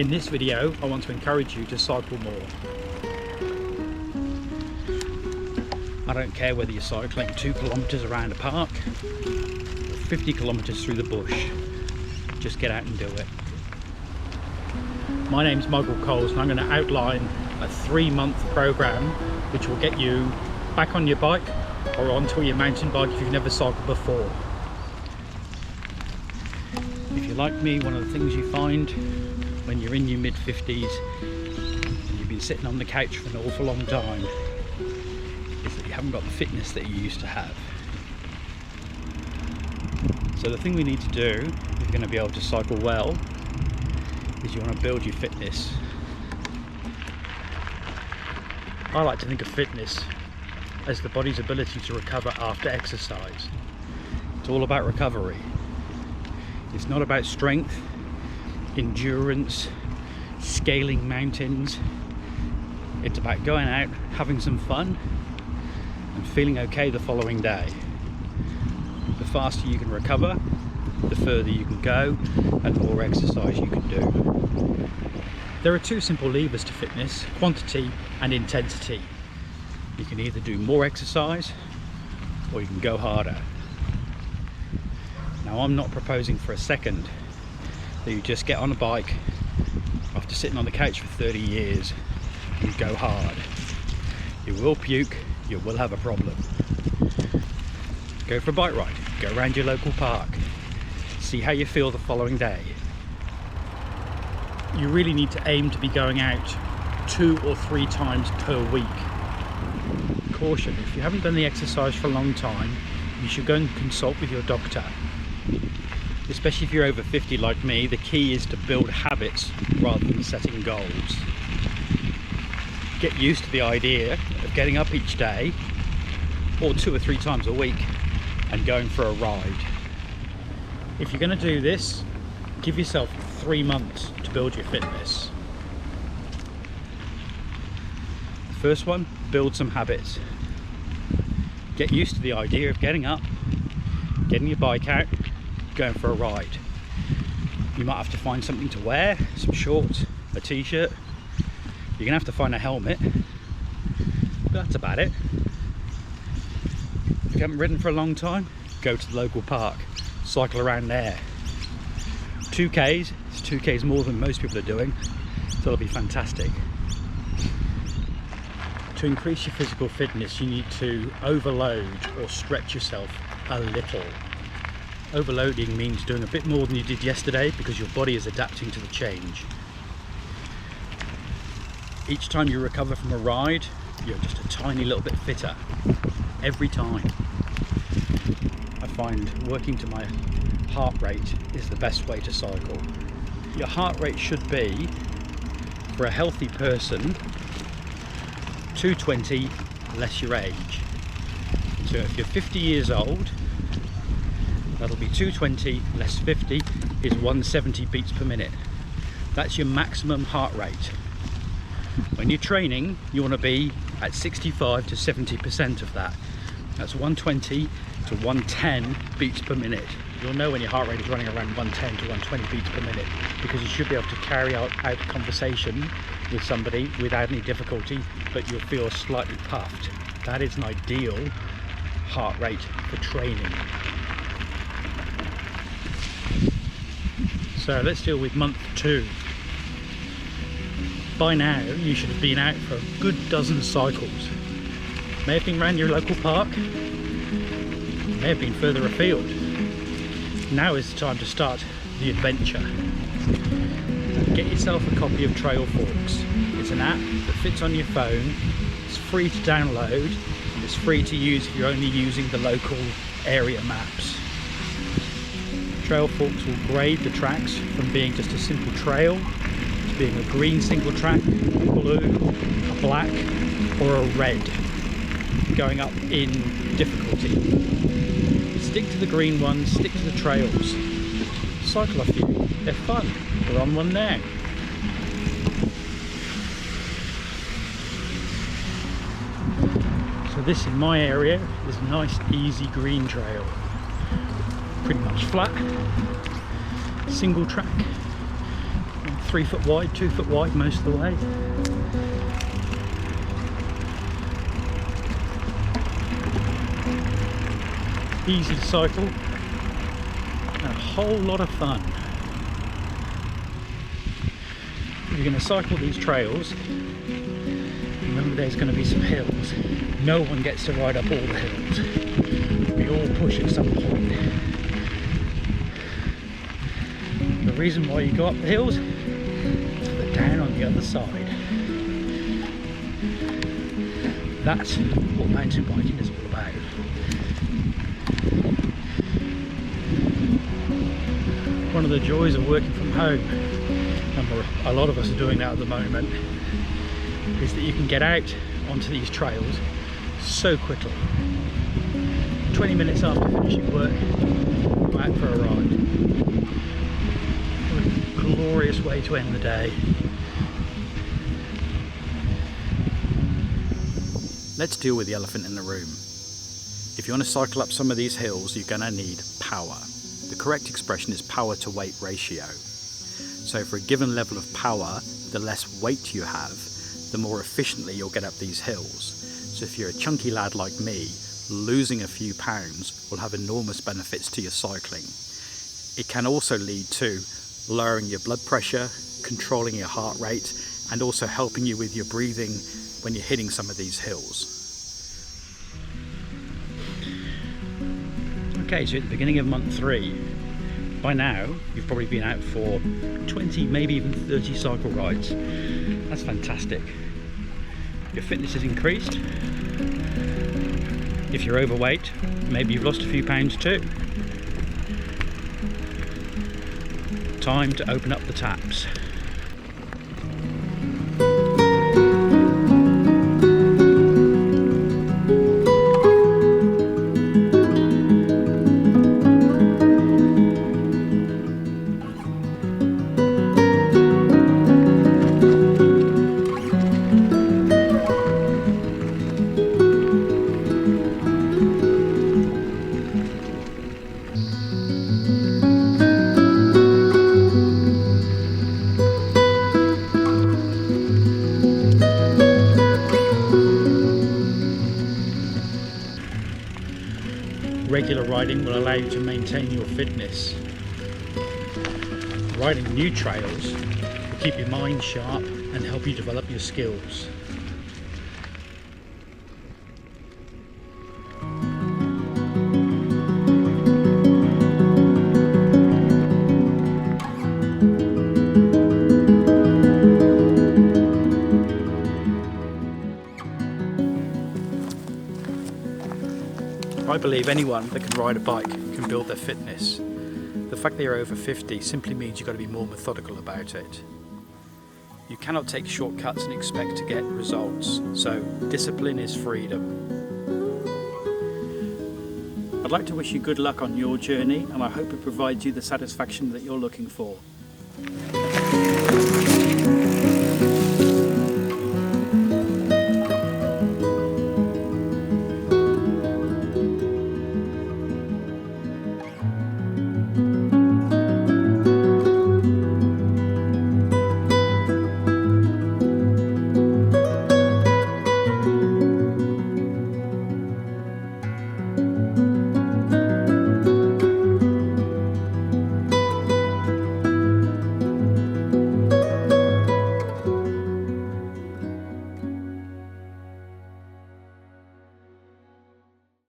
In this video, I want to encourage you to cycle more. I don't care whether you're cycling 2 kilometres around a park or 50 kilometres through the bush. Just get out and do it. My name's Michael Coles and I'm going to outline a 3-month programme which will get you back on your bike or onto your mountain bike if you've never cycled before. If you're like me, one of the things you find when you're in your mid-50s and you've been sitting on the couch for an awful long time is that you haven't got the fitness that you used to have. So the thing we need to do if you're going to be able to cycle well is you want to build your fitness. I like to think of fitness as the body's ability to recover after exercise. It's all about recovery. It's not about strength, endurance, scaling mountains. It's about going out, having some fun and feeling okay the following day. The faster you can recover, the further you can go and the more exercise you can do. There are 2 simple levers to fitness: quantity and intensity. You can either do more exercise or you can go harder. Now, I'm not proposing for a second that you just get on a bike after sitting on the couch for 30 years and go hard. You will puke, you will have a problem. Go for a bike ride, go around your local park, see how you feel the following day. You really need to aim to be going out 2 or 3 times per week. Caution, if you haven't done the exercise for a long time, you should go and consult with your doctor. Especially if you're over 50 like me, the key is to build habits rather than setting goals. Get used to the idea of getting up each day, or 2 or 3 times a week, and going for a ride. If you're going to do this, give yourself 3 months to build your fitness. The first one, build some habits. Get used to the idea of getting up, getting your bike out, going for a ride. You might have to find something to wear, some shorts, a t-shirt. You're gonna have to find a helmet, but that's about it. If you haven't ridden for a long time, go to the local park, cycle around there. 2Ks, it's 2Ks more than most people are doing, so it'll be fantastic. To increase your physical fitness, you need to overload or stretch yourself a little. Overloading means doing a bit more than you did yesterday because your body is adapting to the change. Each time you recover from a ride, you're just a tiny little bit fitter. Every time. I find working to my heart rate is the best way to cycle. Your heart rate should be, for a healthy person, 220 less your age. So if you're 50 years old, that'll be 220 less 50 is 170 beats per minute. That's your maximum heart rate. When you're training, you want to be at 65 to 70% of that. That's 120 to 110 beats per minute. You'll know when your heart rate is running around 110 to 120 beats per minute because you should be able to carry out a conversation with somebody without any difficulty, but you'll feel slightly puffed. That is an ideal heart rate for training. So let's deal with month 2. By now you should have been out for a good dozen cycles. May have been around your local park, may have been further afield. Now is the time to start the adventure. Get yourself a copy of Trail Forks. It's an app that fits on your phone, it's free to download, and it's free to use if you're only using the local area maps. Trail Forks will grade the tracks from being just a simple trail to being a green single track, a blue, a black, or a red, going up in difficulty. Stick to the green ones, stick to the trails. Cycle a few, they're fun. We're on one now. So this in my area is a nice easy green trail. Pretty much flat, single track, 3 foot wide, 2 foot wide most of the way. Easy to cycle and a whole lot of fun. If you're going to cycle these trails, remember there's going to be some hills. No one gets to ride up all the hills. We all push at some point. The reason why you go up the hills is for the down on the other side. That's what mountain biking is all about. One of the joys of working from home, and a lot of us are doing that at the moment, is that you can get out onto these trails so quickly. 20 minutes after finishing work, go out for a ride. What a glorious way to end the day. Let's deal with the elephant in the room. If you want to cycle up some of these hills, you're going to need power. The correct expression is power to weight ratio. So for a given level of power, the less weight you have, the more efficiently you'll get up these hills. So if you're a chunky lad like me, losing a few pounds will have enormous benefits to your cycling. It can also lead to lowering your blood pressure, controlling your heart rate, and also helping you with your breathing when you're hitting some of these hills. Okay, so at the beginning of month 3, by now you've probably been out for 20, maybe even 30 cycle rides. That's fantastic. Your fitness has increased. If you're overweight, maybe you've lost a few pounds too. Time to open up the taps. Regular riding will allow you to maintain your fitness. Riding new trails will keep your mind sharp and help you develop your skills. I believe anyone that can ride a bike can build their fitness. The fact that you're over 50 simply means you've got to be more methodical about it. You cannot take shortcuts and expect to get results, so discipline is freedom. I'd like to wish you good luck on your journey, and I hope it provides you the satisfaction that you're looking for.